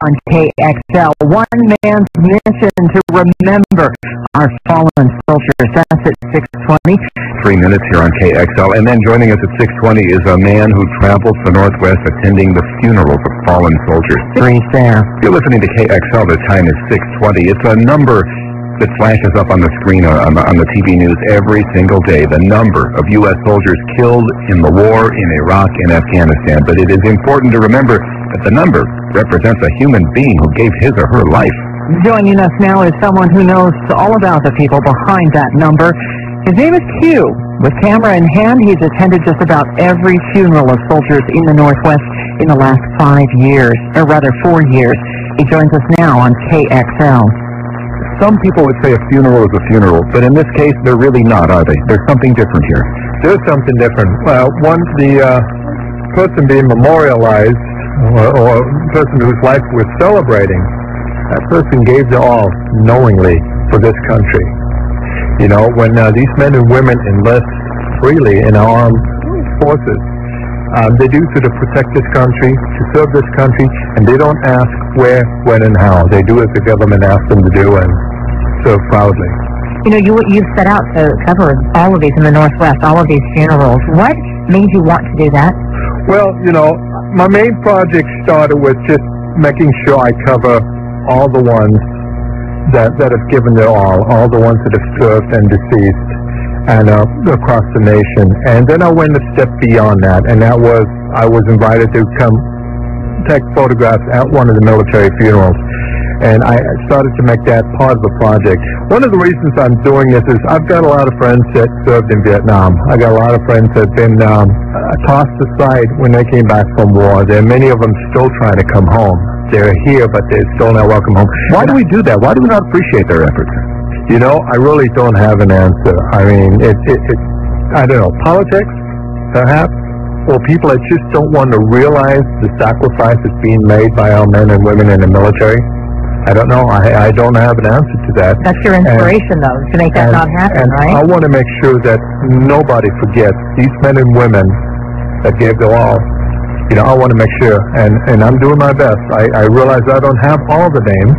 on KXL. One man's mission to remember our fallen soldiers. That's at 6:20. 3 minutes here on KXL. And then joining us at 6:20 is a man who travels the Northwest attending the funerals of fallen soldiers. There. You're listening to KXL. The time is 6:20. It's a number that flashes up on the screen on the TV news every single day, the number of U.S. soldiers killed in the war in Iraq and Afghanistan. But it is important to remember that the number represents a human being who gave his or her life. Joining us now is someone who knows all about the people behind that number. His name is Q. With camera in hand, he's attended just about every funeral of soldiers in the Northwest in the last 4 years. He joins us now on KXL. Some people would say a funeral is a funeral, but in this case, they're really not, are they? There's something different here. There's something different. Well, once the person being memorialized, or person whose life we're celebrating, that person gave their all knowingly for this country. You know, when these men and women enlist freely in our armed forces, they do so to protect this country, to serve this country, and they don't ask where, when, and how. They do as the government asks them to do and serve proudly. You know, you've set out to cover all of these in the Northwest, all of these funerals. What made you want to do that? Well, you know, my main project started with just making sure I cover all the ones that have given their all the ones that have served and deceased, and across the nation. And then I went a step beyond that, and that was I was invited to come take photographs at one of the military funerals. And I started to make that part of the project. One of the reasons I'm doing this is I've got a lot of friends that served in Vietnam. I got a lot of friends that have been tossed aside when they came back from war. There are many of them still trying to come home. They're here, but they're still not welcome home. Why do we do that? Why do we not appreciate their efforts? You know, I really don't have an answer. I mean, I don't know, politics, perhaps, or people that just don't want to realize the sacrifice that's being made by our men and women in the military. I don't know. I don't have an answer to that. That's your inspiration, though, to make that not happen, right? I want to make sure that nobody forgets these men and women that gave their all. You know, I want to make sure, and I'm doing my best. I realize I don't have all the names,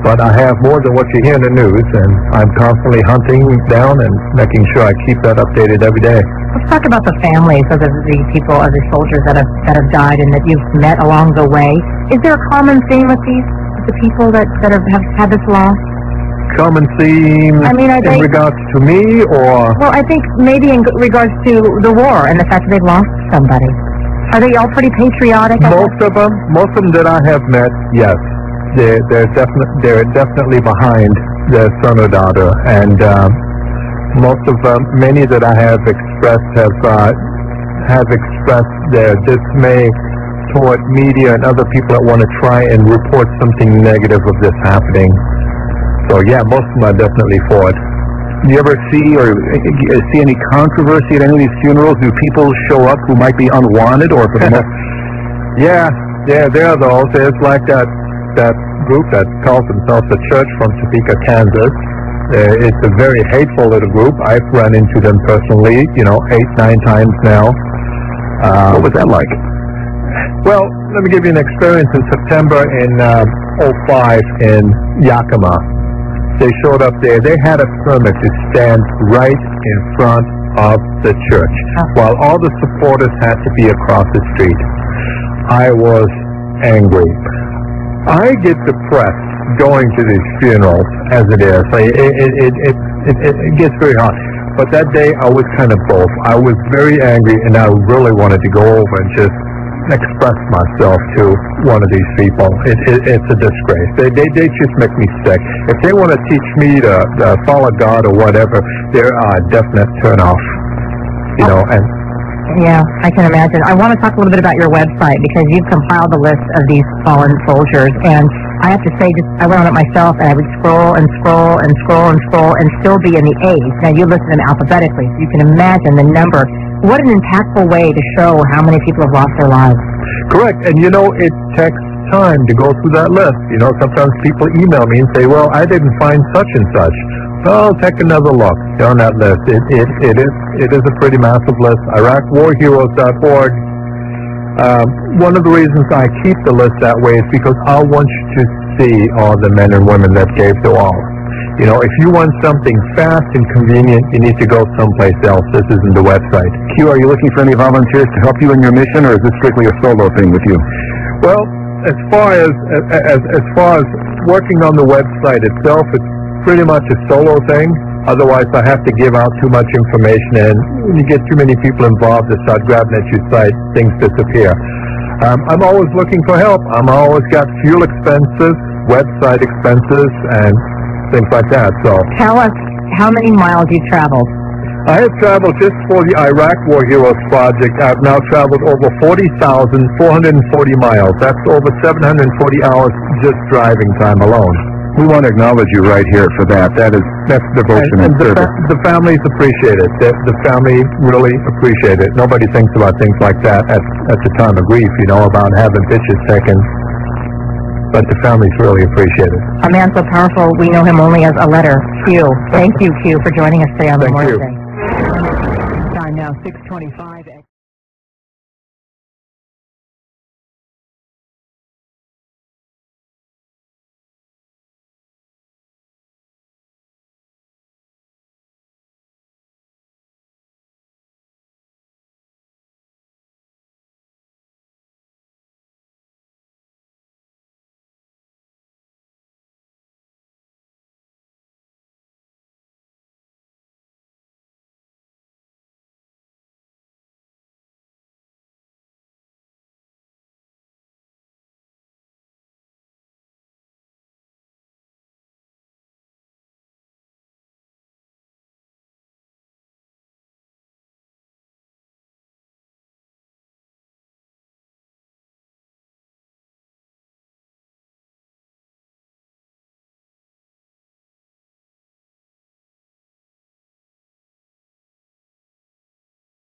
but I have more than what you hear in the news, and I'm constantly hunting down and making sure I keep that updated every day. Let's talk about the families of the people, of the soldiers that have died and that you've met along the way. Is there a common theme with the people that have had this loss? Common theme in regards to me, or? Well, I think maybe in regards to the war and the fact that they've lost somebody. Are they all pretty patriotic? Most of them that I have met, yes. They're definitely behind their son or daughter, and most of them, many that I have expressed have expressed their dismay toward media and other people that want to try and report something negative of this happening. So yeah, most of them are definitely for it. Do you ever see or see any controversy at any of these funerals? Do people show up who might be unwanted, or for the most? Yeah, there are those. There's like that group that calls themselves the Church from Topeka, Kansas. It's a very hateful little group. I've run into them personally, 8-9 times now. What was that like? Well, let me give you an experience in September in 2005 in Yakima. They showed up there. They had a permit to stand right in front of the church, while all the supporters had to be across the street. I was angry. I get depressed going to these funerals as it is. It gets very hard. But that day I was kind of both. I was very angry, and I really wanted to go over and just express myself to one of these people. It's a disgrace. They just make me sick. If they want to teach me to follow God or whatever, they're a definite turnoff. And yeah, I can imagine. I want to talk a little bit about your website, because you've compiled a list of these fallen soldiers, and I have to say, I went on it myself, and I would scroll and scroll and scroll and scroll and still be in the A's. Now, you list them alphabetically, so you can imagine the number. What an impactful way to show how many people have lost their lives. Correct, and it takes time to go through that list. Sometimes people email me and say, well, I didn't find such and such. Well, take another look on that list. It is a pretty massive list. IraqWarHeroes.org. One of the reasons I keep the list that way is because I want you to see all the men and women that gave their all. You know, if you want something fast and convenient, you need to go someplace else. This isn't the website. Q, are you looking for any volunteers to help you in your mission, or is this strictly a solo thing with you? Well, as far as working on the website itself, it's pretty much a solo thing. Otherwise, I have to give out too much information, and when you get too many people involved that start grabbing at your site, things disappear. I'm always looking for help. I'm always got fuel expenses, website expenses, and things like that. So Tell us how many miles you traveled. I have traveled just for the Iraq War Heroes project. I've now traveled over 40,440 miles. That's over 740 hours just driving time alone. We want to acknowledge you right here for that. That's devotion and service. The families appreciate it. The family really appreciate it. Nobody thinks about things like that at the time of grief, you know, about having pictures taken. But the families really appreciate it. A man so powerful, we know him only as a letter, Q. Thank you, Q, for joining us today on Thank Memorial you. Day. Time now 6:25.